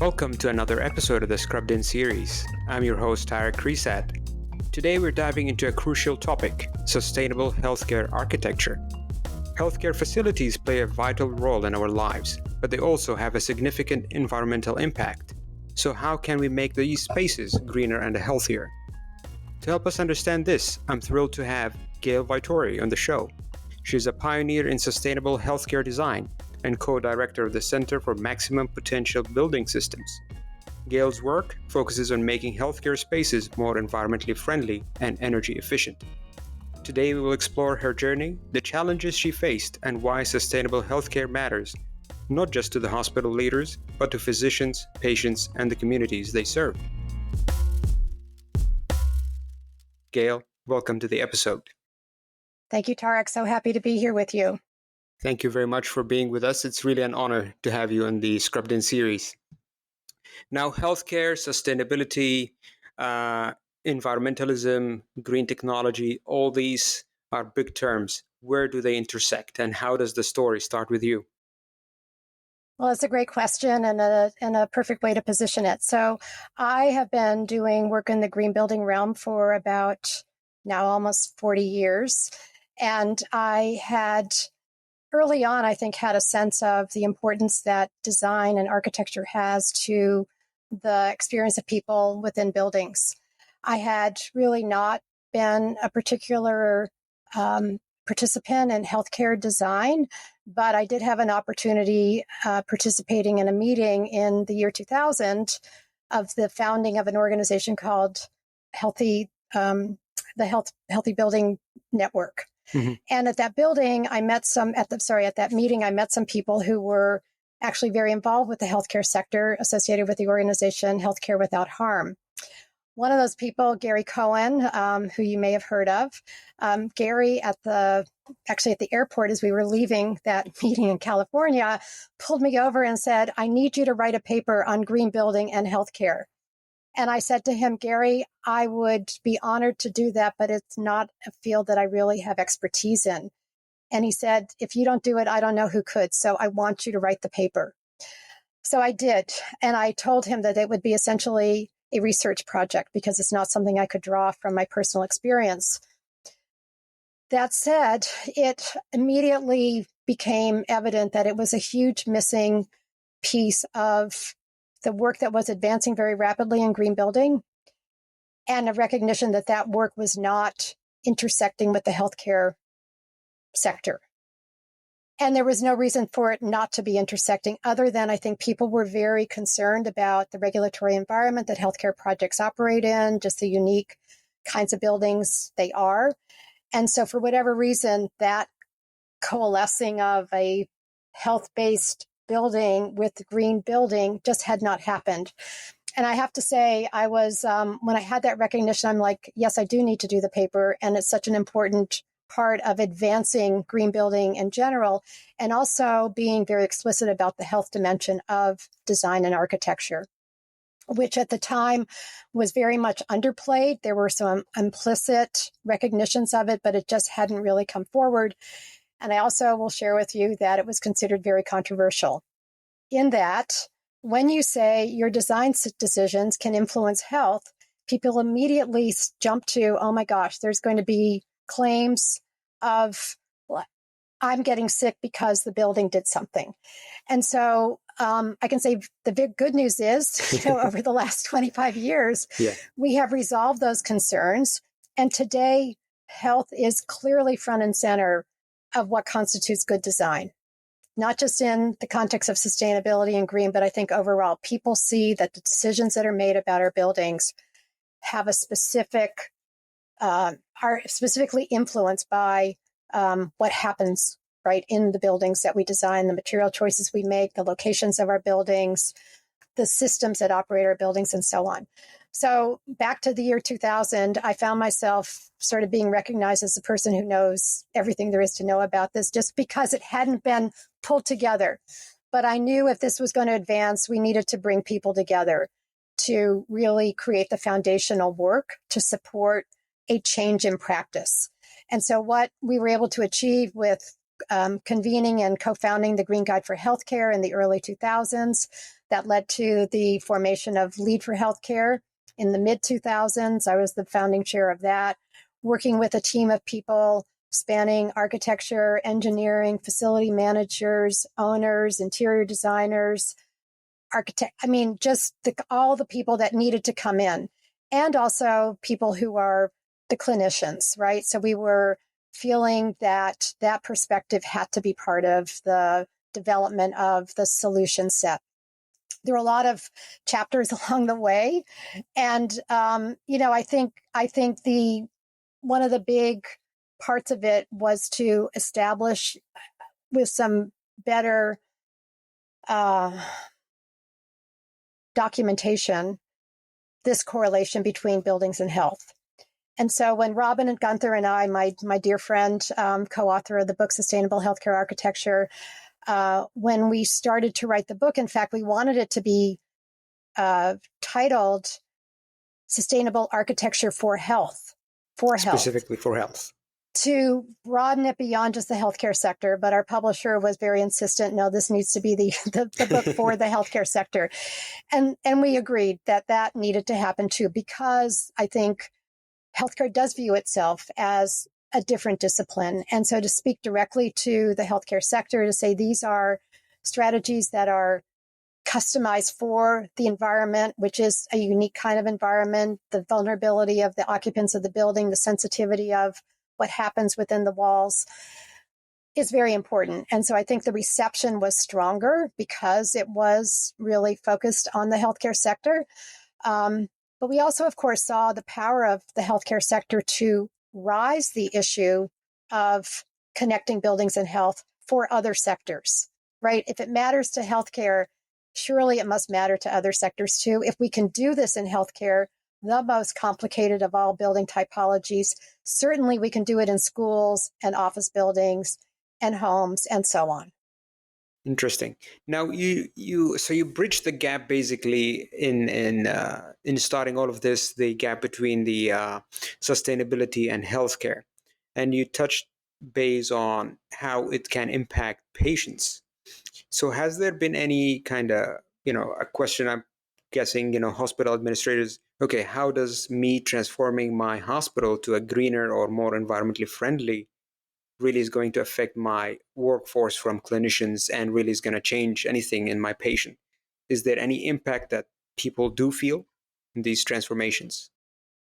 Welcome to another episode of the Scrubbed In series. I'm your host, Tarek Resat. Today we're diving into a crucial topic, sustainable healthcare architecture. Healthcare facilities play a vital role in our lives, but they also have a significant environmental impact. So how can we make these spaces greener and healthier? To help us understand this, I'm thrilled to have Gail Vittori on the show. She's a pioneer in sustainable healthcare design and co-director of the Center for Maximum Potential Building Systems. Gail's work focuses on making healthcare spaces more environmentally friendly and energy efficient. Today we will explore her journey, the challenges she faced, and why sustainable healthcare matters, not just to the hospital leaders, but to physicians, patients, and the communities they serve. Gail, welcome to the episode. Thank you, Tarek. So happy to be here with you. Thank you very much for being with us. It's really an honor to have you on the Scrubbed In series. Now, healthcare, sustainability, environmentalism, green technology, all these are big terms. Where do they intersect, and how does the story start with you? Well, it's a great question and a perfect way to position it. So I have been doing work in the green building realm for about now almost 40 years. And I had early on, I think, had a sense of the importance that design and architecture has to the experience of people within buildings. I had really not been a particular participant in healthcare design, but I did have an opportunity participating in a meeting in the year 2000 of the founding of an organization called Healthy Building Network. Mm-hmm. And at that building, I met at that meeting, I met some people who were actually very involved with the healthcare sector associated with the organization Healthcare Without Harm. One of those people, Gary Cohen, who you may have heard of, Gary at the airport as we were leaving that meeting in California, pulled me over and said, "I need you to write a paper on green building and healthcare." And I said to him, "Gary, I would be honored to do that, but it's not a field that I really have expertise in." And he said, "If you don't do it, I don't know who could. So I want you to write the paper." So I did. And I told him that it would be essentially a research project because it's not something I could draw from my personal experience. That said, it immediately became evident that it was a huge missing piece of the work that was advancing very rapidly in green building, and a recognition that that work was not intersecting with the healthcare sector. And there was no reason for it not to be intersecting, other than I think people were very concerned about the regulatory environment that healthcare projects operate in, just the unique kinds of buildings they are. And so for whatever reason, that coalescing of a health-based building with green building just had not happened. And I have to say, I was, when I had that recognition, I'm like, yes, I do need to do the paper. And it's such an important part of advancing green building in general, and also being very explicit about the health dimension of design and architecture, which at the time was very much underplayed. There were some implicit recognitions of it, but it just hadn't really come forward. And I also will share with you that it was considered very controversial in that when you say your design decisions can influence health, people immediately jump to, oh my gosh, there's going to be claims of, I'm getting sick because the building did something. And so I can say the big good news is, over the last 25 years, we have resolved those concerns. And today, health is clearly front and center of what constitutes good design, not just in the context of sustainability and green, but I think overall people see that the decisions that are made about our buildings have a are specifically influenced by what happens right in the buildings that we design, the material choices we make, the locations of our buildings, the systems that operate our buildings, and so on. So back to the year 2000, I found myself sort of being recognized as the person who knows everything there is to know about this, just because it hadn't been pulled together. But I knew if this was going to advance, we needed to bring people together to really create the foundational work to support a change in practice. And so what we were able to achieve with convening and co-founding the Green Guide for Healthcare in the early 2000s. That led to the formation of Lead for Healthcare in the mid-2000s. I was the founding chair of that, working with a team of people spanning architecture, engineering, facility managers, owners, interior designers, just all the people that needed to come in, and also people who are the clinicians, right? So we were feeling that that perspective had to be part of the development of the solution set. There were a lot of chapters along the way, and I think one of the big parts of it was to establish with some better documentation this correlation between buildings and health. And so when Robin and Gunther and I, my dear friend, co-author of the book Sustainable Healthcare Architecture, when we started to write the book, in fact, we wanted it to be titled Sustainable Architecture for Health. Specifically for health. To broaden it beyond just the healthcare sector, but our publisher was very insistent, no, this needs to be the book for the healthcare sector. And we agreed that needed to happen too, because I think healthcare does view itself as a different discipline. And so to speak directly to the healthcare sector, to say these are strategies that are customized for the environment, which is a unique kind of environment, the vulnerability of the occupants of the building, the sensitivity of what happens within the walls, is very important. And so I think the reception was stronger because it was really focused on the healthcare sector. But we also, of course, saw the power of the healthcare sector to rise the issue of connecting buildings and health for other sectors, right? If it matters to healthcare, surely it must matter to other sectors too. If we can do this in healthcare, the most complicated of all building typologies, certainly we can do it in schools and office buildings and homes and so on. Interesting. Now you bridge the gap basically in starting all of this, the gap between the sustainability and healthcare, and you touched base on how it can impact patients. So has there been any kind of a question? I'm guessing hospital administrators. Okay, how does me transforming my hospital to a greener or more environmentally friendly really is going to affect my workforce from clinicians and really is going to change anything in my patient? Is there any impact that people do feel in these transformations?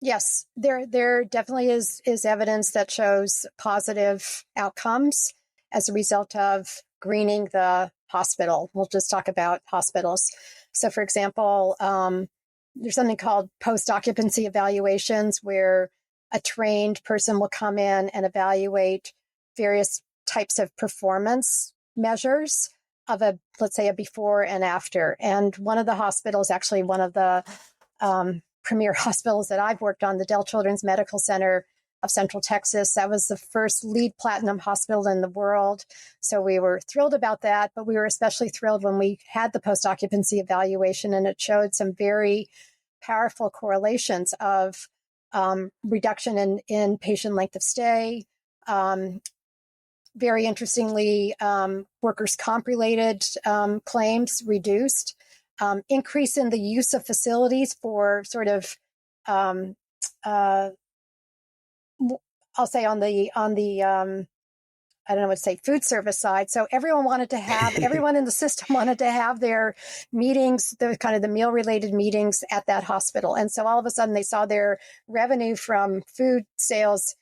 Yes, there definitely is evidence that shows positive outcomes as a result of greening the hospital. We'll just talk about hospitals. So, for example, there's something called post-occupancy evaluations, where a trained person will come in and evaluate various types of performance measures of let's say a before and after. And one of the hospitals, actually one of the premier hospitals that I've worked on, the Dell Children's Medical Center of Central Texas, that was the first LEED Platinum hospital in the world. So we were thrilled about that, but we were especially thrilled when we had the post-occupancy evaluation, and it showed some very powerful correlations of reduction in patient length of stay. Very interestingly, workers' comp-related claims reduced, increase in the use of facilities for sort of I'll say on the I don't know what to say, food service side. So everyone in the system wanted to have their meetings, the kind of the meal related meetings at that hospital. And so all of a sudden they saw their revenue from food sales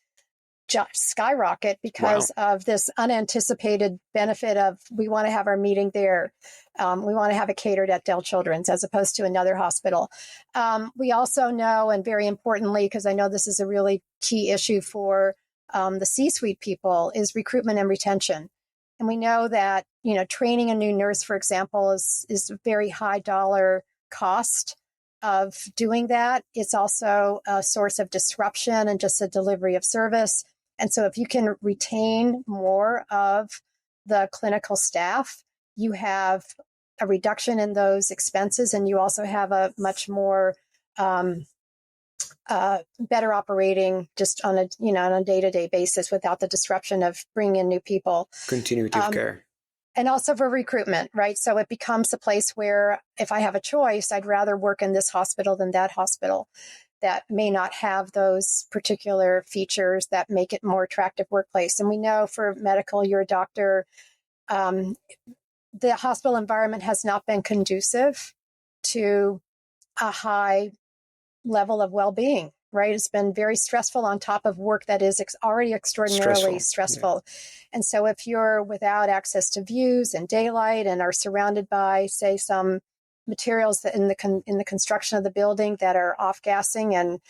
skyrocket because of this unanticipated benefit of, we want to have our meeting there. We want to have it catered at Dell Children's as opposed to another hospital. We also know, and very importantly, because I know this is a really key issue for the C-suite people, is recruitment and retention. And we know that, training a new nurse, for example, is a very high dollar cost of doing that. It's also a source of disruption and just a delivery of service. And so if you can retain more of the clinical staff, you have a reduction in those expenses, and you also have a much more better operating just on a day-to-day basis without the disruption of bringing in new people. Continuity of care. And also for recruitment, right? So it becomes a place where if I have a choice, I'd rather work in this hospital than that hospital that may not have those particular features that make it more attractive workplace. And we know for medical, you're a doctor, the hospital environment has not been conducive to a high level of well-being, right? It's been very stressful on top of work that is already extraordinarily stressful. Yeah. And so if you're without access to views and daylight and are surrounded by, say, some materials that in the construction of the building that are off-gassing and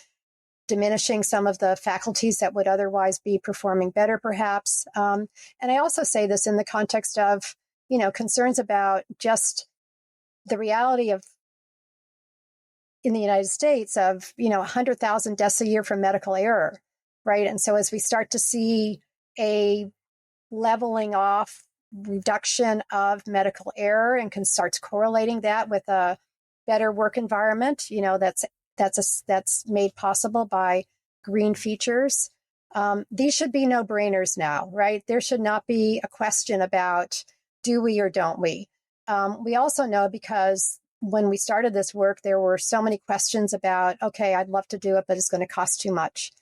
diminishing some of the faculties that would otherwise be performing better, perhaps. And I also say this in the context of, concerns about just the reality of in the United States of, 100,000 deaths a year from medical error, right? And so as we start to see a leveling off reduction of medical error and starts correlating that with a better work environment, that's made possible by green features. These should be no-brainers now, right? There should not be a question about do we or don't we. We also know because when we started this work, there were so many questions about, okay, I'd love to do it, but it's going to cost too much.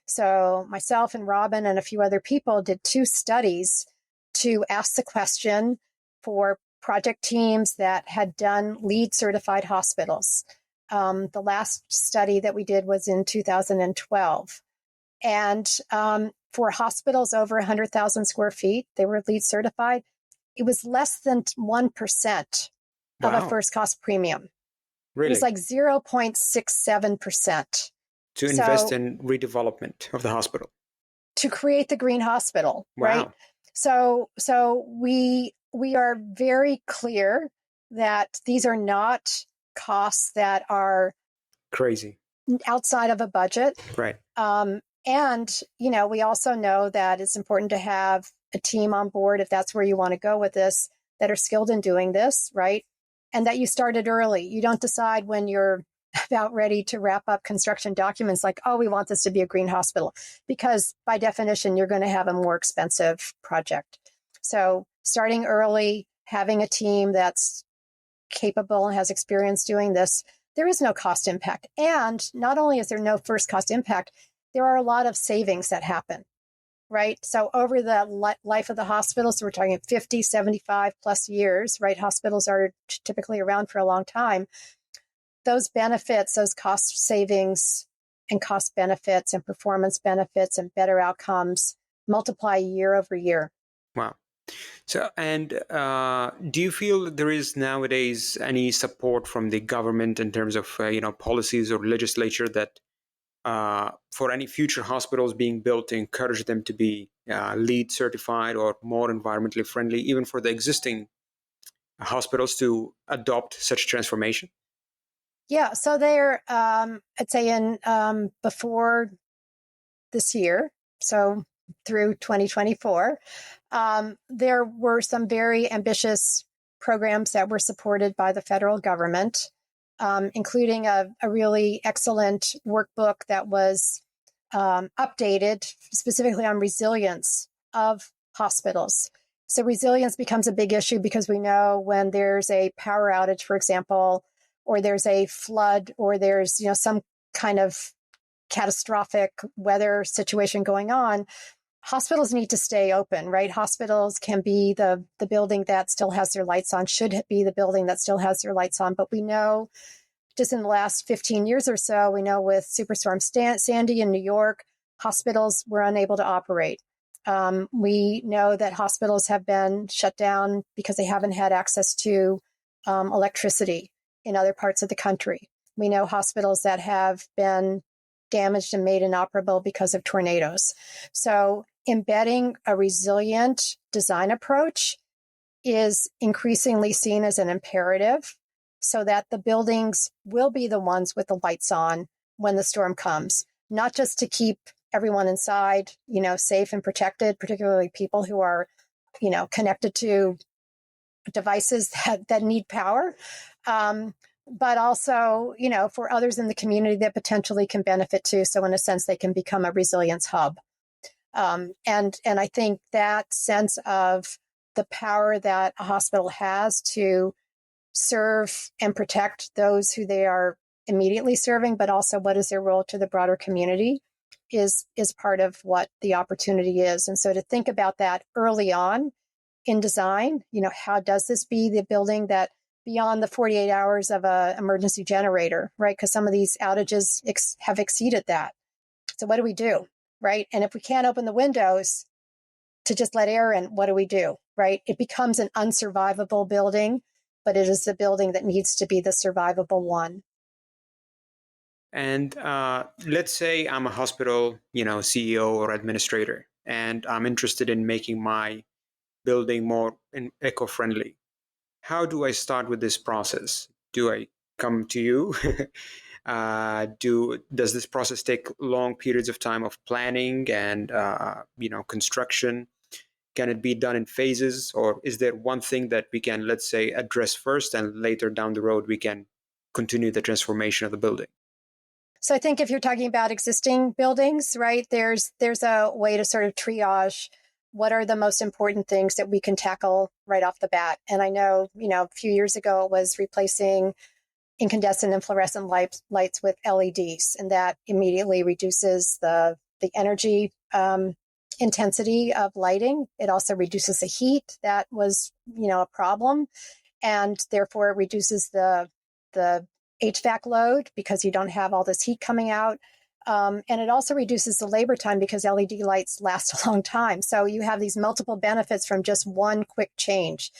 So myself and Robin and a few other people did 2 studies to ask the question for project teams that had done LEED certified hospitals. The last study that we did was in 2012. And for hospitals over 100,000 square feet, they were LEED certified. It was less than 1% of a first cost premium. Really? It was like 0.67%. To invest in redevelopment of the hospital. To create the green hospital, right? So we are very clear that these are not costs that are crazy outside of a budget. Right. And, we also know that it's important to have a team on board, if that's where you want to go with this, that are skilled in doing this, right? And that you started early. You don't decide when you're about ready to wrap up construction documents like, oh, we want this to be a green hospital, because by definition, you're going to have a more expensive project. So starting early, having a team that's capable and has experience doing this, there is no cost impact. And not only is there no first cost impact, there are a lot of savings that happen, right? So over the life of the hospital, so we're talking 50, 75 plus years, right? Hospitals are typically around for a long time. Those benefits, those cost savings and cost benefits and performance benefits and better outcomes multiply year over year. Wow. So, and do you feel there is nowadays any support from the government in terms of, policies or legislature that for any future hospitals being built to encourage them to be LEED certified or more environmentally friendly, even for the existing hospitals to adopt such transformation? Yeah, so they're, I'd say in before this year, so through 2024, there were some very ambitious programs that were supported by the federal government, including a really excellent workbook that was updated specifically on resilience of hospitals. So resilience becomes a big issue because we know when there's a power outage, for example, or there's a flood, or there's some kind of catastrophic weather situation going on, hospitals need to stay open, right? Hospitals can be the building that still has their lights on, should be the building that still has their lights on. But we know just in the last 15 years or so, we know with Superstorm Sandy in New York, hospitals were unable to operate. We know that hospitals have been shut down because they haven't had access to electricity in other parts of the country. We know hospitals that have been damaged and made inoperable because of tornadoes. So embedding a resilient design approach is increasingly seen as an imperative so that the buildings will be the ones with the lights on when the storm comes, not just to keep everyone inside, safe and protected, particularly people who are, connected to devices that need power, but also, for others in the community that potentially can benefit too. So in a sense, they can become a resilience hub. And I think that sense of the power that a hospital has to serve and protect those who they are immediately serving, but also what is their role to the broader community is part of what the opportunity is. And so to think about that early on in design, how does this be the building that beyond the 48 hours of an emergency generator, right? Because some of these outages have exceeded that. So what do we do, right? And if we can't open the windows to just let air in, what do we do, right? It becomes an unsurvivable building, but it is the building that needs to be the survivable one. And let's say I'm a hospital, CEO or administrator, and I'm interested in making my building more eco-friendly. How do I start with this process? Do I come to you? Does this process take long periods of time of planning and construction? Can it be done in phases, or is there one thing that we can, let's say, address first, and later down the road we can continue the transformation of the building? So I think if you're talking about existing buildings, right, there's a way to sort of triage what are the most important things that we can tackle right off the bat. And I know, a few years ago it was replacing incandescent and fluorescent lights with LEDs, and that immediately reduces the energy intensity of lighting. It also reduces the heat that was, a problem, and therefore it reduces the HVAC load because you don't have all this heat coming out. And it also reduces the labor time because LED lights last a long time. So you have these multiple benefits from just one quick change.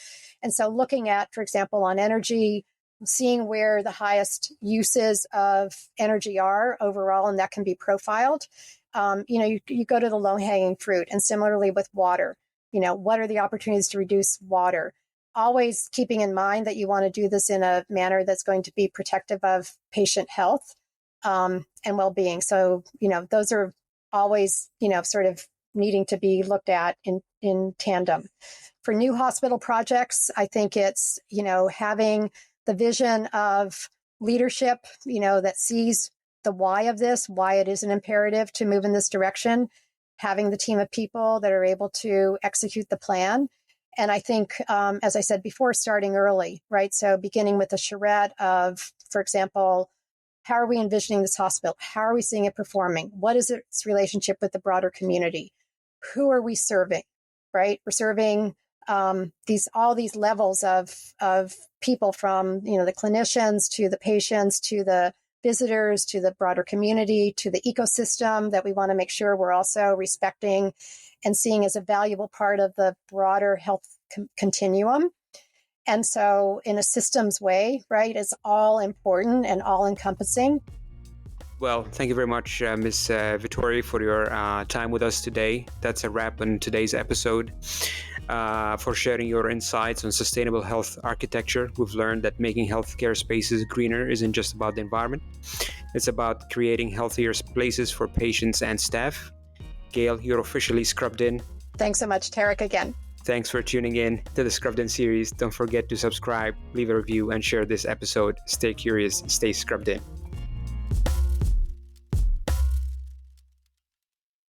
And so looking at, for example, on energy, seeing where the highest uses of energy are overall, and that can be profiled. You go to the low-hanging fruit. And similarly with water, what are the opportunities to reduce water? Always keeping in mind that you want to do this in a manner that's going to be protective of patient health and well-being. So, those are always, sort of needing to be looked at in tandem. For new hospital projects, I think it's, having the vision of leadership, that sees the why of this, why it is an imperative to move in this direction, having the team of people that are able to execute the plan. And I think, as I said before, starting early, right? So beginning with a charrette of, for example, how are we envisioning this hospital? How are we seeing it performing? What is its relationship with the broader community? Who are we serving, right? We're serving all these levels of people, from, the clinicians to the patients to the visitors to the broader community to the ecosystem that we want to make sure we're also respecting and seeing as a valuable part of the broader health continuum. And so in a systems way, right, it's all important and all encompassing. Well, thank you very much, Ms. Vittori, for your time with us today. That's a wrap on today's episode. For sharing your insights on sustainable health architecture. We've learned that making healthcare spaces greener isn't just about the environment. It's about creating healthier places for patients and staff. Gail, you're officially scrubbed in. Thanks so much, Tarek, again. Thanks for tuning in to the Scrubbed In series. Don't forget to subscribe, leave a review, and share this episode. Stay curious, stay scrubbed in.